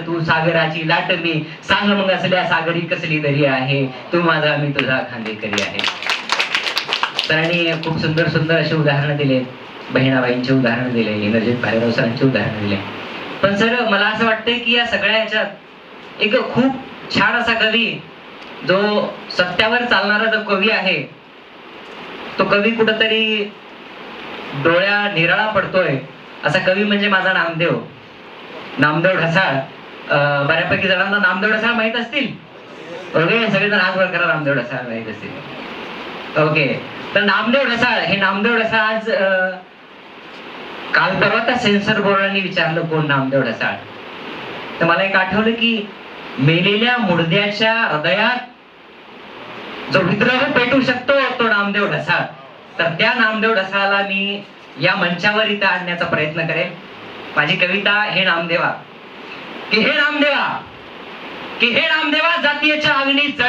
तू सागराची लाट मी, सांग मग असल्या सागरी कसली दरी आहे, तू माझा मी तुझा खांदेकरी आहे. सरांनी खूप सुंदर सुंदर अशी उदाहरणं दिले, बहिणाबाईंची उदाहरणं दिले, इंद्रजित भालेराव सरांची उदाहरणं दिले. पण सर मला असं वाटतंय की या सगळ्या ह्याच्यात एक खूप छान असा कवी, जो सत्यावर चालणारा जो कवी आहे, तो कवी कुठंतरी डोळ्या निराळा पडतोय असा कवी म्हणजे माझा नामदेव ढसाळ. बऱ्यापैकी जणांना नामदेव ढसाळ माहित असतील. ओके, सगळेजण हात वर करा, नामदेव ढसाळ माहित असतील. ओके, तर नामदेव ढसाळ आज काल परवा त्या सेन्सर बोर्डाने विचारलं कोण नामदेव ढसाळ, तर मला एक आठवलं की मेलेल्या मुडद्याच्या हृदयात जो विद्रोह पेटू शकतो तो नामदेव ढसाळ. तर त्या नामदेव ढसाळाला मी या मंचावर इथं आणण्याचा प्रयत्न करेन. माझी कविता हे नामदेवा, की हे नामदेवा, की हे नामदेवा, जातीयेच्या अग्नीत